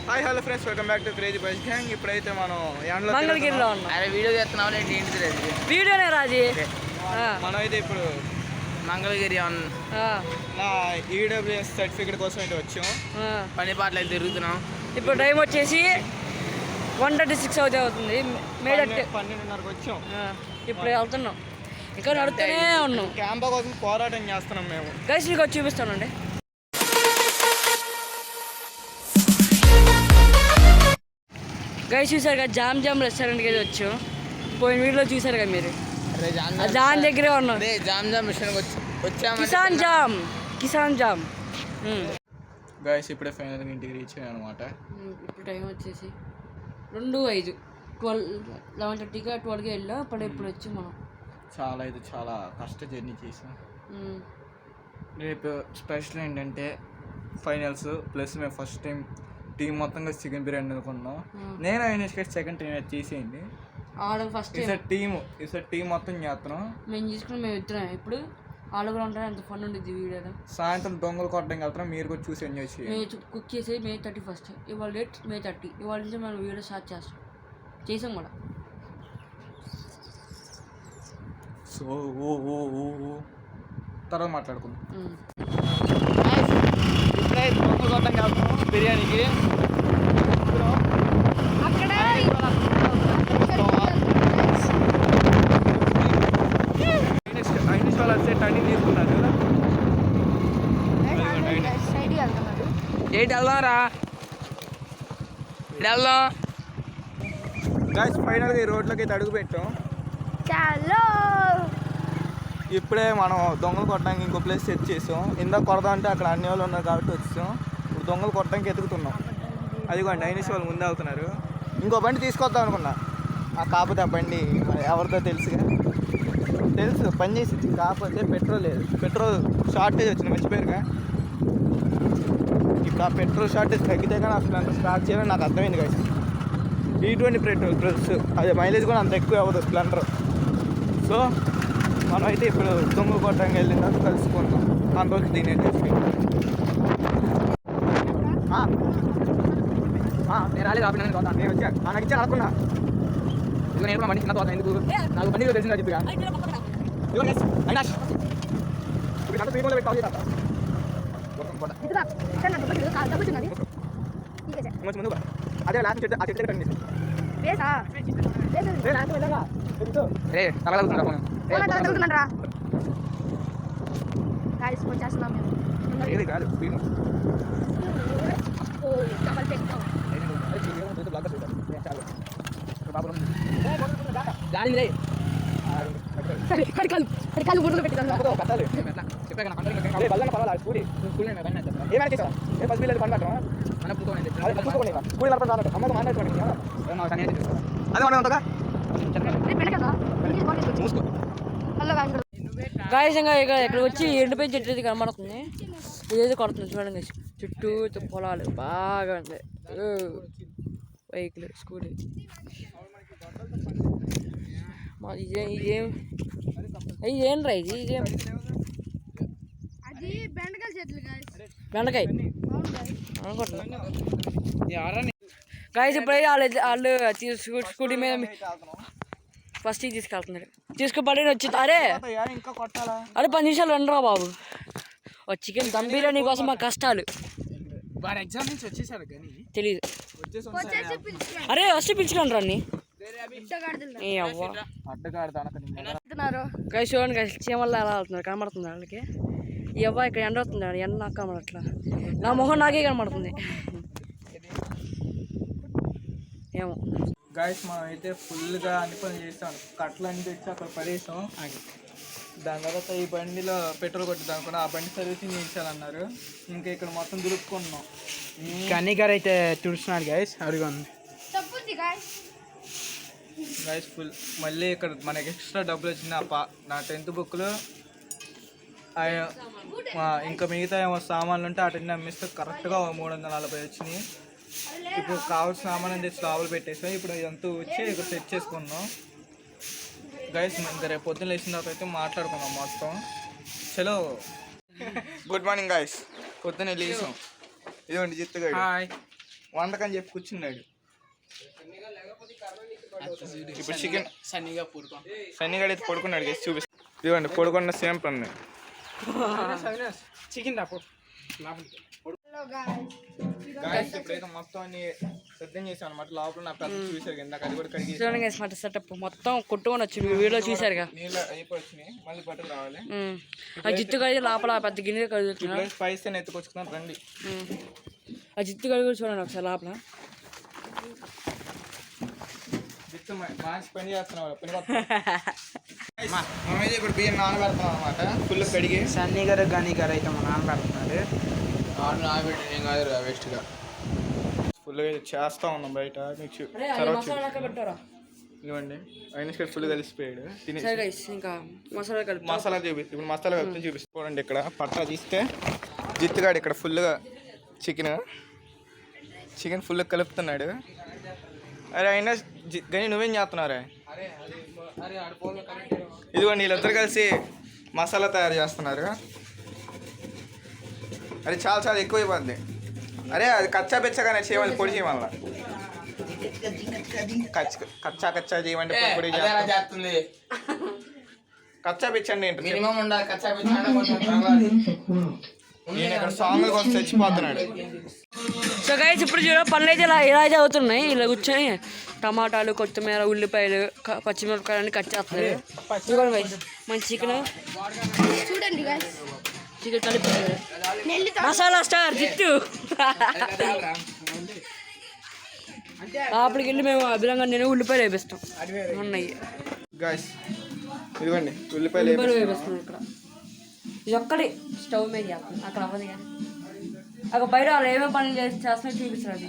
Hi hello friends, welcome back to crazy boys gang. ఇప్పుడైతే మనం మంగళగిరిలో ఉన్నాం. అరే వీడియో చేస్తున్నావు ఏంటి? వీడియోనే రాజీ. మనం అయితే ఇప్పుడు మంగళగిరి నా ఈడబ్ల్యూఎస్ సర్టిఫికేట్ కోసం అయితే వచ్చాం. పని పాటలు అయితే తిరుగుతున్నాం. ఇప్పుడు టైం వచ్చేసి 1:36 అవుతుంది. 12:30కి వచ్చాం. ఇప్పుడు వెళ్తున్నాం, ఇంకా నడుస్తూనే ఉన్నాం. క్యాంపా కోసం పోరాటం చేస్తున్నాం మేము. గైస్ మీకు వచ్చి చూపిస్తానండి. గైస్ చూసారు కదా, జామ్ రెస్టారెంట్కి అయితే వచ్చాం. పోయిన వీడియోలో చూసారు కదా మీరు, జామ్ దగ్గరే ఉన్నాం. జామ్ మిషన్ వచ్చాము. కిసాన్ జామ్. గైస్ ఇప్పుడే ఫైనల్గా ఇంటికి రీచ్ అయ్యాను అనమాట. ఇప్పుడు టైం వచ్చేసి 2:05, 11:30గా 12కి వెళ్ళాం. ఇప్పుడు వచ్చి మనం చాలా కష్ట జర్నీ చేసాం. రేపు స్పెషల్ ఏంటంటే ఫైనల్స్ ప్లస్ మేము ఫస్ట్ టైం టీం మొత్తంగా చికెన్ బిర్యానీ అనుకున్నాం. నేను అయినా సెకండ్ టైం చేసేయండి. ఫస్ట్ టీం మొత్తం చేస్తున్నాం. మేము తీసుకుని మేము ఇద్దరం. ఇప్పుడు వాళ్ళు కూడా ఉంటారు, అంత ఫన్ ఉండేది వీడియోలో. సాయంత్రం దొంగలు కొట్టడానికి వెళ్తున్నాం, మీరు కూడా చూసి ఎంజాయ్ చేయండి. మేము కుక్ చేసేది May 31. ఇవాళ డేట్ May 30. ఇవాళ నుంచి మనం వీడియో స్టార్ట్ చేసాం కూడా. సో తర్వాత మాట్లాడుకుందాం. ఇప్పుడే దొంగలు కొట్టడానికి వెళ్తున్నాం బిర్యానీకి. టర్నింగ్ తీసుకున్నారు కదా, ఏంటి వెళ్దాంరా? వెళ్దాం గైస్. ఫైనల్గా ఈ రోడ్లకి అయితే అడుగు పెట్టాం. ఇప్పుడే మనం దొంగలు కొట్టడానికి ఇంకో ప్లేస్ సెట్ చేసాం. ఇందాక కొడదాం అంటే అక్కడ అన్ని వాళ్ళు ఉన్నారు కాబట్టి వచ్చాం. ఇప్పుడు దొంగలు కొట్టడానికి ఎతుకుతున్నాం. అదిగోండి ఐనిష్ వాళ్ళు ముందే వెళ్తున్నారు. ఇంకో బండి తీసుకొద్దాం అనుకున్నా, కాకపోతే ఆ బండి ఎవరితో తెలుసు పని చేసింది, కాకపోతే పెట్రోల్ లేదు. పెట్రోల్ షార్టేజ్ వచ్చింది, మర్చిపోయారుగా. ఇప్పుడు ఆ పెట్రోల్ షార్టేజ్ తగ్గితే కానీ అసలు అంత స్టార్ట్ చేయాలని నాకు అర్థమైంది కదా. E20 పెట్రోల్ ప్లస్ అదే మైలేజ్ కూడా అంత ఎక్కువ అవ్వదు స్ప్లెండర్. సో మనం అయితే ఇప్పుడు దొంగ కొట్టడానికి వెళ్ళిన తర్వాత కలుసుకుందాం. అంతవరకు దీని నేను రాలేదు. నేను వచ్చా నాకు ఇచ్చాను అనుకున్నా. నేను మనిషి ఎందుకు నాకు బండి తెలిసిందా చెప్పిగా. అదే లాస్ట్ చెట్టు కట్టండి. ఏది కాదు గాయస్. ఇంకా ఇక్కడ వచ్చి ఎండిపోయిన చెట్టు అయితే కనబడుతుంది. ఇదైతే కొడుతుంది చూడండి. చుట్టూ పొలాలు బాగా ఉంటాయి. బైక్లు, స్కూటీ. ఇదేం రా ఇదేం బెండకాయ అనుకుంటున్నా గాయస్. ఇప్పుడైతే వాళ్ళు స్కూటీ మీద ఫస్ట్ తీసుకెళ్తున్నారు. తీసుకుపడి వచ్చి అరే 10 నిమిషాలు రండిరా బాబు. చికెన్ దమ్ బిర్యానీ కోసం మా కష్టాలు తెలీదు. అరే వస్తే పిలుచుకోండి రండి. గైస్ చూడండి గైస్, చీమల్లో ఎలా వెళ్తున్నారు కనబడుతుంది వాళ్ళకి. ఈ అవ్వ ఇక్కడ ఎండ వస్తుంది, ఎండ నాకు కనబడట్లా. నా మొహం నాకే కనబడుతుంది ఏమో. గాయస్ మనం అయితే ఫుల్గా అన్ని పనులు చేస్తాం. కట్టలు అన్ని తెచ్చి అక్కడ పడేసాం. దాని తర్వాత ఈ బండిలో పెట్రోల్ కొట్టిద్దాం అనుకున్నా. ఆ బండి సర్వీసింగ్ చేయించాలన్నారు. ఇంకా ఇక్కడ మొత్తం దులుపుకున్నాం. కన్నీ గారు అయితే చూస్తున్నాడు గైస్. అడుగుంది guys full. మళ్ళీ ఇక్కడ మనకి ఎక్స్ట్రా డబ్బులు వచ్చింది. నా 10th బుక్లు ఇంకా మిగతా ఏమో సామాన్లు ఉంటే వాటిని అమ్మిస్తే కరెక్ట్గా 340 వచ్చినాయి. ఇప్పుడు కావాల్సిన సామాన్ తెచ్చి లోపల పెట్టేసాం. ఇప్పుడు ఇదంతా వచ్చి ఇక్కడ సెట్ చేసుకున్నాం. గైస్ ఇంకా రేపు పొద్దున్న లేచిన తర్వాత అయితే మాట్లాడుకున్నాం మొత్తం. చలో గుడ్ మార్నింగ్ గైస్. పొద్దున్న లేసాం. ఇదిగోండి జిత్తు గారు. హాయ్. వంటకం చెప్పి కూర్చున్నాడు. ఇప్పుడు చికెన్ సన్నీగా అయితే పడుకున్నాడు గేసి చూపిస్తాను. ఇదిగోండి పడుకున్న సేమ్ పన్ను చికెన్ ఇప్పుడైతే మొత్తం అన్ని సిద్ధం చేసాం అనమాట. లోపల నా పెద్ద చూసారు కింద అది కూడా కడిగి చూడండి సెటప్ మొత్తం కొట్టుకొని వచ్చి వీడియో చూసారుగా. నీళ్ళు అయిపోయి మళ్ళీ పట్టుకు రావాలి. ఆ జిత్తు కడిగి లోపల పెద్ద గిన్నె కడుగుతున్నారు. స్పైస్ అని ఎత్తుకొచ్చుకున్నాను రండి. ఆ జిత్తు కడిగి కూడా చూడండి ఒకసారి లోపల. మంచి పని చేస్తున్నాడు. మేమైతే ఇప్పుడు బియ్యం నానబెడతాం అనమాట. ఫుల్ కడిగి సన్నీ గారు గనీ గారు అయితే మా నానబెడుతున్నారు. ఏం కాదు వేస్ట్గా ఫుల్గా చేస్తా ఉన్నాం బయట. మీకు ఇవ్వండి అయినా ఫుల్ కలిసిపోయాడు. ఇంకా మసాలా కలిపి మసాలా చూపిస్తుంది. ఇప్పుడు మసాలా కలిపి చూపిస్తాండి. ఇక్కడ పట్టా తీస్తే జిత్తుగాడు ఇక్కడ ఫుల్గా చికెన్ ఫుల్గా కలుపుతున్నాడు. అరే అయినా గని నువ్వేం చేస్తున్నారా? ఇదిగోండి వీళ్ళిద్దరు కలిసి మసాలా తయారు చేస్తున్నారు. అది చాలా ఎక్కువైపోద్ది. అరే అది కచ్చా పెచ్చగానే చేయమని పొడి చేయమల్లా. కచ్చా చేయమంటే పొడి చేస్తుంది. కచ్చా పెచ్చండి ఏంటి? నేను ఇక్కడ సాంగ్ల కోసం చచ్చిపోతున్నాడు. సో గైస్ ఇప్పుడు చూడ పనులు అయితే ఇలా అయితే అవుతున్నాయి. ఇలా కూర్చొని టమాటాలు, కొత్తిమీర, ఉల్లిపాయలు, పచ్చిమిరపకాయలు అన్ని కట్ చేస్తున్నారు. చూడండి గైస్ మంచి చికెన్ కలిపి మసాలా స్టార్ జిత్తు. అప్పటికి వెళ్ళి మేము అభిరంగా నేను ఉల్లిపాయలు వేపిస్తాం. ఉన్నాయి గైస్ ఇదిగోండి ఉల్లిపాయలు వేపిస్తున్నాం. ఇక్కడ ఇది ఒక్కటి స్టవ్ మీద చేస్తాం. అక్కడ అవ్వదు కానీ అక్కడ బయట వాళ్ళు ఏమేమి పనులు చేస్తున్నా చూపిస్తారు. అది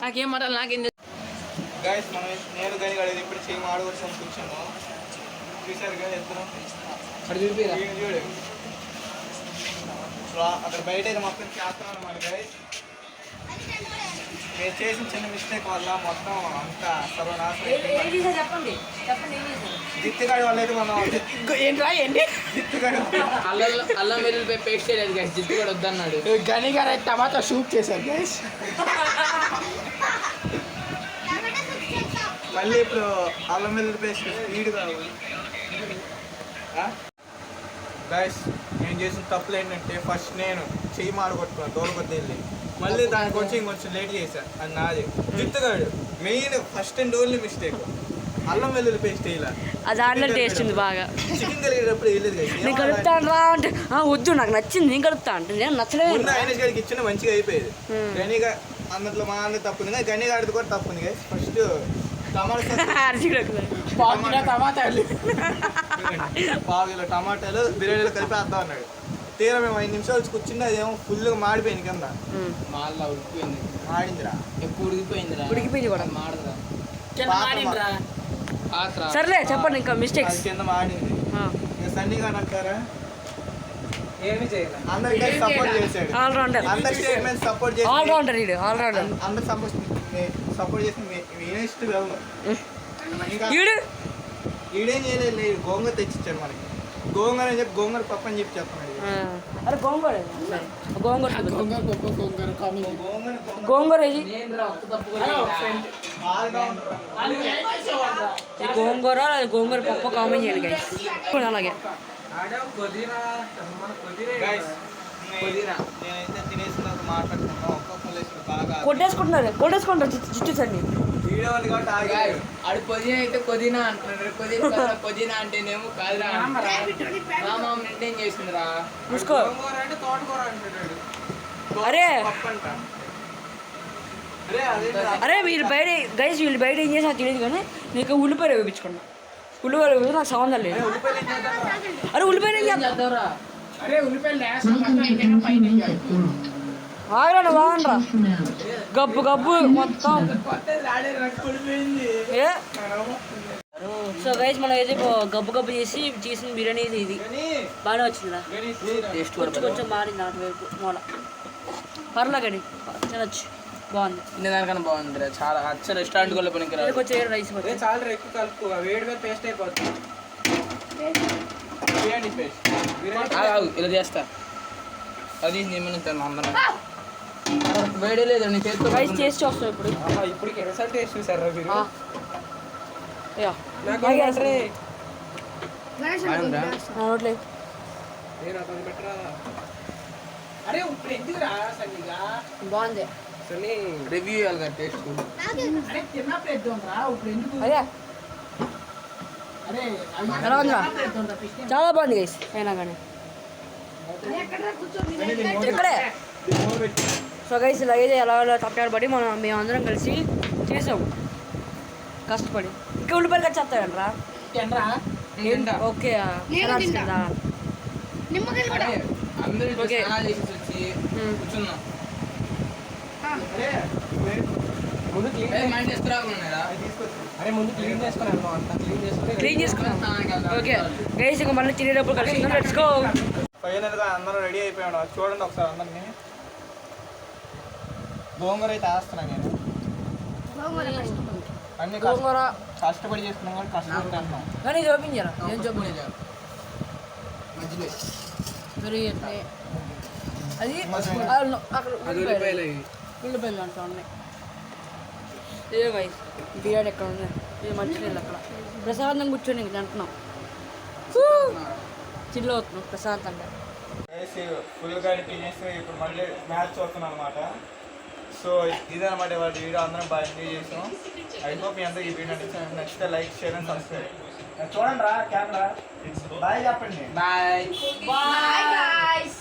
నాకేం మాట్లాడాలి నాకేం. గైస్ మనం నేను కానీ కడేది ఇప్పుడు చేయి ఆడవచ్చు కూర్చున్నాము. చూసారు కదా ఎత్తున చూడు అక్కడ బయట అయితే మొత్తం చేస్తున్నాం అనమాట. గైస్ నేను చేసిన చిన్న మిస్టేక్ వల్ల మొత్తం అంతా సర్వనాశనం. జిత్తుగాడి వల్ల అయితే మనం అల్లం వెల్లుల్లి పేస్ట్ చేయలేదు గైస్. జిత్తు కూడా వద్దన్నాడు. గని గారు అయితే టమాటా సూప్ చేశారు గైస్. మళ్ళీ ఇప్పుడు అల్లం వెల్లుల్లి పేస్ట్ స్పీడ్ కావాలి. గైస్ నేను చేసిన తప్పులు ఏంటంటే ఫస్ట్ నేను చెయ్యి మాడగొట్టుకున్నాను దూరకొద్ది వెళ్ళి. మళ్ళీ దానికి వచ్చి ఇంకొంచెం లేట్ చేశాను. అది నాది. జిత్తుగాడు main first and only mistake అల్లం వెల్లుల్లి పేస్ట్ వేయాల. అది దాంట్లో టేస్ట్ ఉంది బాగా. చికెన్ కలిగేటప్పుడు వేయలేదు. నేను కలుపుతాను రా అంటే వద్దు నాకు నచ్చింది నేను కలుపుతా అంటే నేను నచ్చలేదు. గణేష్ గారికి ఇచ్చిన మంచిగా అయిపోయేది. గనిగా అందులో మా అన్న తప్పుంది కానీ గనిగాడిది కూడా తప్పుంది. ఫస్ట్ టమాటాలు 1 కిలో టమాటాలు బిర్యానీలో కలిపి వేద్దాం అన్నాడు. తీరా మేము 5 నిమిషాలు కూర్చుంటే అదేమో ఫుల్గా మాడిపోయింది కింద. మాల్లా ఉడికిపోయింది. మాడిందిరా ఎప్పుడు ఉడికిపోయిందిరా. ఉడికిపోయింది కూడా మాడదురా. సర్లే చెప్పండి ఇంకా మిస్టేక్స్. కింద మాడింది. సన్నీగా అంటారా ఏమి చేయాలి. అందరికీ సపోర్ట్ చేశాడు. ఆల్రౌండర్. అందరి స్టేట్మెంట్ సపోర్ట్ చేశాడు. ఆల్రౌండర్ ఇది ఆల్రౌండర్. అందరు సపోర్ట్ చేసి వేస్ట్ వెళ్ళదు. ఈడేం చేయలేదు. గోంగూర తెచ్చిచ్చాడు మనకి. గోంగూర అని చెప్పి గోంగూర పప్పు అని చెప్పి చెప్తున్నాడు. అరే గోంగూర గోంగూర గోంగూర ఇది గోంగూర గోంగూర పప్పు కామెంట్ చేయాలి గైస్. అలాగే నేనైతే తినేసిన మాట్లాడుతున్నాను. కొట్టేసుకుంటారు జిట్టు సన్ని వీడియో వాళ్ళు కాబట్టి ఆగారు. ఆడు పుదీనా అయితే పుదీనా అంటున్నాడు. పుదీనా అంటేనేమో కాదురా మెయింటైన్ చేసిందిరా. చూసుకో అంటే తోటకూర అంటున్నాడు. అరే పప్పు అంట. అరే వీళ్ళు బయట గైస్ వీళ్ళు బయట ఏం చేసినా తెలియదు కానీ నీకు ఉల్లిపాయలు వేయించుకున్నా. ఉల్లిపాయలు వేసి నాకు సంబంధం లేదు. అరే ఉల్లిపాయలు ఏం చేద్దాంరా. అరే ఉల్లిపాయలు ఆగరా బాగుండ్రా గబ్బు గబ్బు మొత్తం. సో గైస్ మనం అయితే గబ్బు గబ్బు చేసి చేసిన బిర్యానీ ఇది బాగానే వచ్చిందిరా. టేస్ట్ కొంచెం మారింది నాకు వైపు మూల పర్లా కానీ తినొచ్చు. బాగుంది. దానికన్నా బాగుంది చాలా అచ్చ రెస్టారెంట్ కూడా పనికి కొంచెం రైస్ వచ్చి చాలా ఎక్కువ కలుపు వేడి మీద పేస్ట్ అయిపోతుంది. బిర్యానీ పేస్ట్ ఇలా చేస్తా అది నేను అందరం వేడి లేదు నీ చేతితో రైస్ టేస్ట్ వస్తావు ఇప్పుడు. ఇప్పటికి ఎన్నిసార్లు టేస్ట్ చూసారా మీరు? యా నోట్లే అరే ఇప్పుడు ఎందుకు రా సన్నీగా బాగుంది. సన్నీ రివ్యూ ఇవ్వాలి కదా టేస్ట్. అరే తిన్నప్పుడు ఎద్దాం రా ఇప్పుడు ఎందుకు? అదే అరే ఎలా ఉందిరా? చాలా బాగుంది గైస్. అయినా కానీ ఇక్కడే సో గైస్ ఇలాగైతే ఎలా తప్పారు బట్టి మేమందరం కలిసి చేసాం కష్టపడి. ఇంకా ఉల్లిపాయలు కట్ చేస్తాయంట్రా. ఓకే అందరూ ఓకే. స్నానాలు చేసి వచ్చి కూర్చున్నాం. ముందు మైండ్ తీసుకురాకున్నారా? అరే ముందు క్లీన్ చేసుకున్నాను అంతా క్లీన్ చేసుకున్నాం. ఓకే గైస్ ఇంకా మళ్ళీ తినేటప్పుడు కలిసి లెట్స్ గో. ఫైనల్గా అందరూ రెడీ అయిపోయాడు. చూడండి ఒకసారి అందరినీ. గోంగూర అయితే వేస్తున్నాను నేను. అన్ని గోంగూర కష్టపడి చేసుకున్నాం కానీ కష్టపడి తింటున్నాం. కానీ చూపించారా? ఏం చూపించారు? మధ్యలో అది అక్కడ ఉల్లిపాయలు ఉల్లిపాయలు దాంట్లో ఉన్నాయి. ఇదే గైస్ బిర్యానీ ఎక్కడ ఉంది? ఇది మంచినీళ్ళు అక్కడ ప్రశాంతంగా కూర్చొని ఇంక తింటున్నాం. చిల్లు అవుతున్నాం ప్రశాంతంగా. వేసి ఫుల్గా తినేసి ఇప్పుడు మళ్ళీ మ్యాచ్ చూస్తున్నాం అనమాట. సో ఇదన్నమాట వాళ్ళ వీడియో. అందరం బాగా ఎంజాయ్ చేసాం. ఐ హోప్ మీ అందరూ ఈ వీడియో నచ్చితే లైక్ షేర్ అండ్ సబ్స్క్రైబ్. చూడండి రా కెమెరా. బాయ్ చెప్పండి. Bye bye guys.